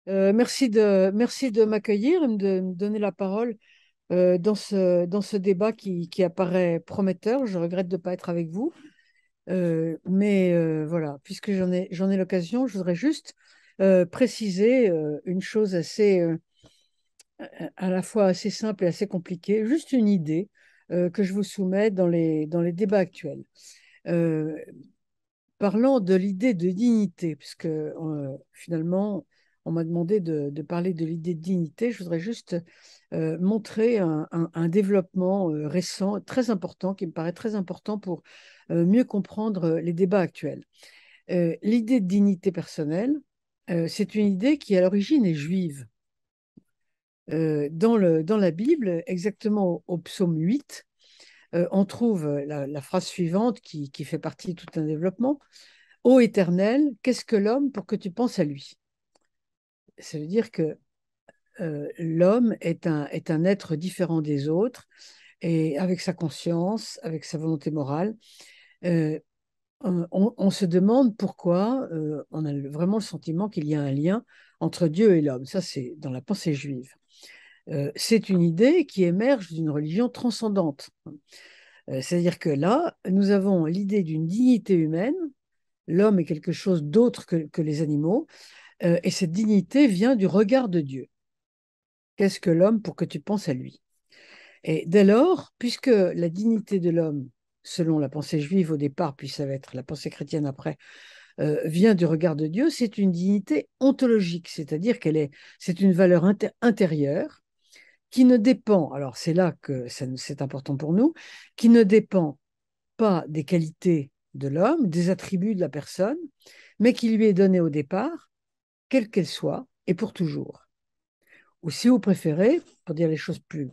Merci de m'accueillir et de me donner la parole dans ce débat qui apparaît prometteur. Je regrette de ne pas être avec vous. Mais voilà, puisque j'en ai l'occasion, je voudrais juste préciser une chose à la fois assez simple et assez compliquée, juste une idée que je vous soumets dans les débats actuels. Euh, Parlant de l'idée de dignité, puisque finalement, on m'a demandé de parler de l'idée de dignité, je voudrais juste montrer un développement récent, très important, qui me paraît très important pour mieux comprendre les débats actuels. L'idée de dignité personnelle, c'est une idée qui, à l'origine, est juive. Dans la Bible, exactement au psaume 8, on trouve la phrase suivante qui fait partie de tout un développement. Ô Éternel, qu'est-ce que l'homme pour que tu penses à lui? Ça veut dire que l'homme est un être différent des autres et avec sa conscience, avec sa volonté morale. euh, on se demande pourquoi on a vraiment le sentiment qu'il y a un lien entre Dieu et l'homme. Ça, c'est dans la pensée juive. C'est une idée qui émerge d'une religion transcendante. C'est-à-dire que là, nous avons l'idée d'une dignité humaine. L'homme est quelque chose d'autre que les animaux. Et cette dignité vient du regard de Dieu. Qu'est-ce que l'homme pour que tu penses à lui? Et dès lors, puisque la dignité de l'homme, selon la pensée juive au départ, puis ça va être la pensée chrétienne après, vient du regard de Dieu, c'est une dignité ontologique, c'est-à-dire c'est une valeur intérieure qui ne dépend, alors c'est là que c'est important pour nous, qui ne dépend pas des qualités de l'homme, des attributs de la personne, mais qui lui est donnée au départ, quelle qu'elle soit, et pour toujours. Ou si vous préférez, pour dire les choses plus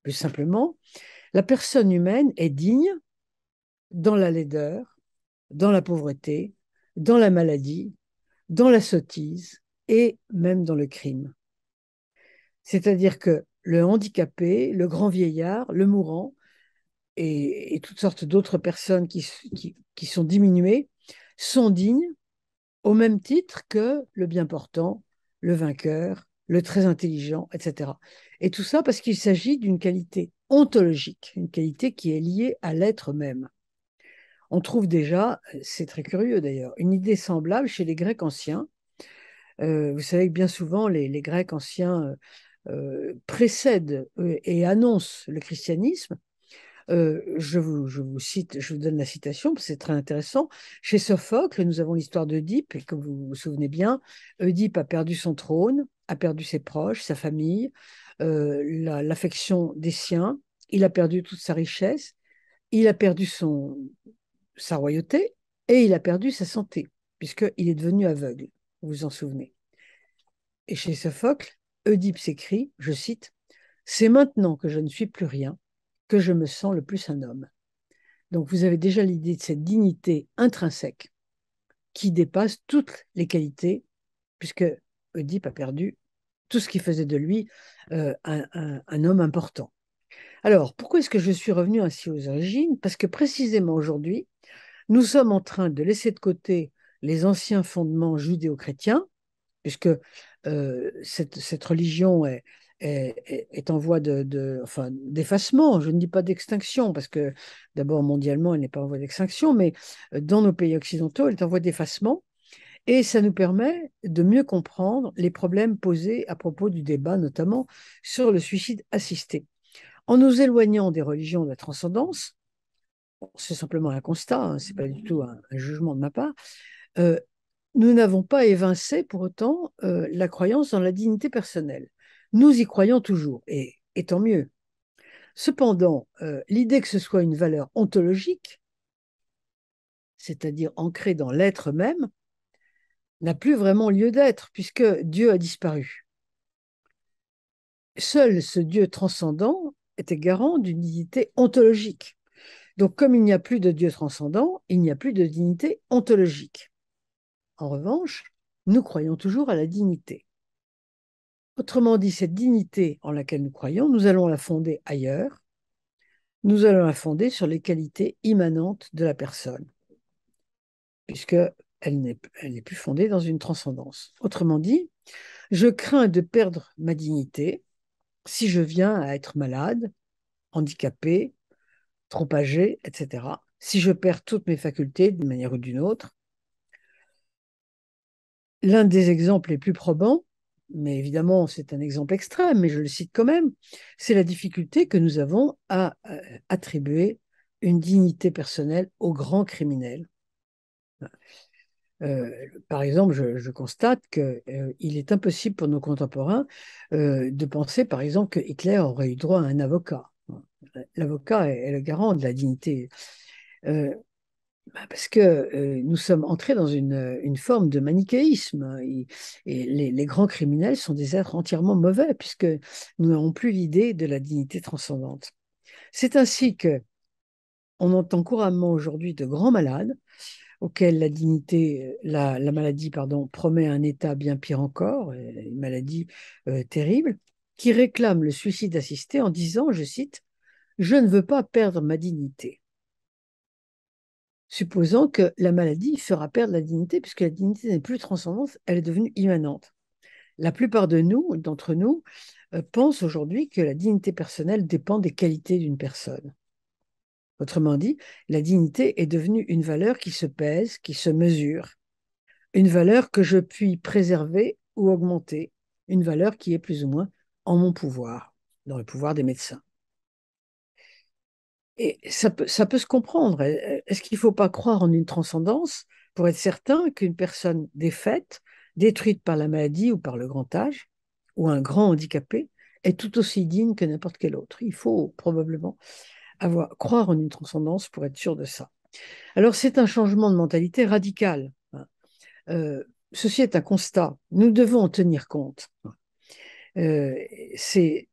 simplement, la personne humaine est digne dans la laideur, dans la pauvreté, dans la maladie, dans la sottise et même dans le crime. C'est-à-dire que le handicapé, le grand vieillard, le mourant et toutes sortes d'autres personnes qui sont diminuées sont dignes au même titre que le bien portant, le vainqueur, le très intelligent, etc. Et tout ça parce qu'il s'agit d'une qualité ontologique, une qualité qui est liée à l'être même. On trouve déjà, c'est très curieux d'ailleurs, une idée semblable chez les Grecs anciens. Vous savez que bien souvent, les Grecs anciens précèdent et annoncent le christianisme. Je vous cite, je vous donne la citation, parce que c'est très intéressant. Chez Sophocle, nous avons l'histoire d'Œdipe, et comme vous vous souvenez bien,Œdipe a perdu son trône, a perdu ses proches, sa famille, l'affection des siens, il a perdu toute sa richesse, il a perdu sa royauté, et il a perdu sa santé, puisqu'il est devenu aveugle, vous vous en souvenez. Et chez Sophocle,Œdipe s'écrie, je cite, c'est maintenant que je ne suis plus rien, que je me sens le plus un homme. Donc vous avez déjà l'idée de cette dignité intrinsèque qui dépasse toutes les qualités, puisque Oedipe a perdu tout ce qui faisait de lui un homme important. Alors, pourquoi est-ce que je suis revenu ainsi aux origines? Parce que précisément aujourd'hui, nous sommes en train de laisser de côté les anciens fondements judéo-chrétiens, puisque cette religion est en voie enfin, d'effacement. Je ne dis pas d'extinction, parce que d'abord, mondialement, elle n'est pas en voie d'extinction, mais dans nos pays occidentaux, elle est en voie d'effacement. Et ça nous permet de mieux comprendre les problèmes posés à propos du débat, notamment sur le suicide assisté. En nous éloignant des religions de la transcendance, bon, c'est simplement un constat, hein, ce n'est pas du tout un jugement de ma part, euh, nous n'avons pas évincé pour autant la croyance dans la dignité personnelle. Nous y croyons toujours, et tant mieux. Cependant, l'idée que ce soit une valeur ontologique, c'est-à-dire ancrée dans l'être même, n'a plus vraiment lieu d'être, puisque Dieu a disparu. Seul ce Dieu transcendant était garant d'une dignité ontologique. Donc, comme il n'y a plus de Dieu transcendant, il n'y a plus de dignité ontologique. En revanche, nous croyons toujours à la dignité. Autrement dit, cette dignité en laquelle nous croyons, nous allons la fonder ailleurs, nous allons la fonder sur les qualités immanentes de la personne, puisqu'elle n'est plus fondée dans une transcendance. Autrement dit, Je crains de perdre ma dignité si je viens à être malade, handicapé, trop âgé, etc. Si je perds toutes mes facultés d'une manière ou d'une autre. L'un des exemples les plus probants, mais évidemment c'est un exemple extrême, mais je le cite quand même, c'est la difficulté que nous avons à attribuer une dignité personnelle aux grands criminels. Par exemple, je constate qu'il est impossible pour nos contemporains de penser, par exemple, que Hitler aurait eu droit à un avocat. L'avocat est le garant de la dignité. Euh, Parce que nous sommes entrés dans une forme de manichéisme, hein, et les grands criminels sont des êtres entièrement mauvais, puisque nous n'avons plus l'idée de la dignité transcendante. C'est ainsi que on entend couramment aujourd'hui de grands malades auxquels la maladie, pardon, promet un état bien pire encore, une maladie terrible, qui réclament le suicide assisté en disant, je cite, je ne veux pas perdre ma dignité, supposant que la maladie fera perdre la dignité, puisque la dignité n'est plus transcendante, elle est devenue immanente. La plupart d'entre nous, pensent aujourd'hui que la dignité personnelle dépend des qualités d'une personne. Autrement dit, la dignité est devenue une valeur qui se pèse, qui se mesure, une valeur que je puis préserver ou augmenter, une valeur qui est plus ou moins en mon pouvoir, dans le pouvoir des médecins. Et ça peut se comprendre. Est-ce qu'il ne faut pas croire en une transcendance pour être certain qu'une personne défaite, détruite par la maladie ou par le grand âge, ou un grand handicapé, est tout aussi digne que n'importe quel autre? Il faut probablement croire en une transcendance pour être sûr de ça. Alors c'est un changement de mentalité radical, hein. Ceci est un constat. Nous devons en tenir compte. Euh, c'est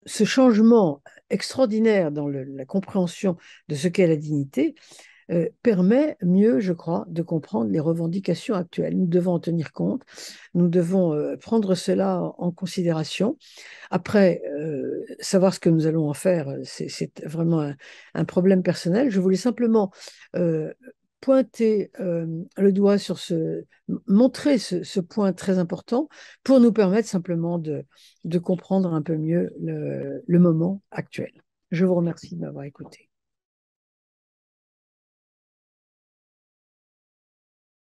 ce changement extraordinaire dans la compréhension de ce qu'est la dignité permet mieux, je crois, de comprendre les revendications actuelles. Nous devons en tenir compte, nous devons prendre cela en considération. Après, savoir ce que nous allons en faire, c'est vraiment un problème personnel. Je voulais simplement euh, pointer le doigt sur montrer ce point très important pour nous permettre simplement de comprendre un peu mieux le moment actuel. Je vous remercie de m'avoir écouté.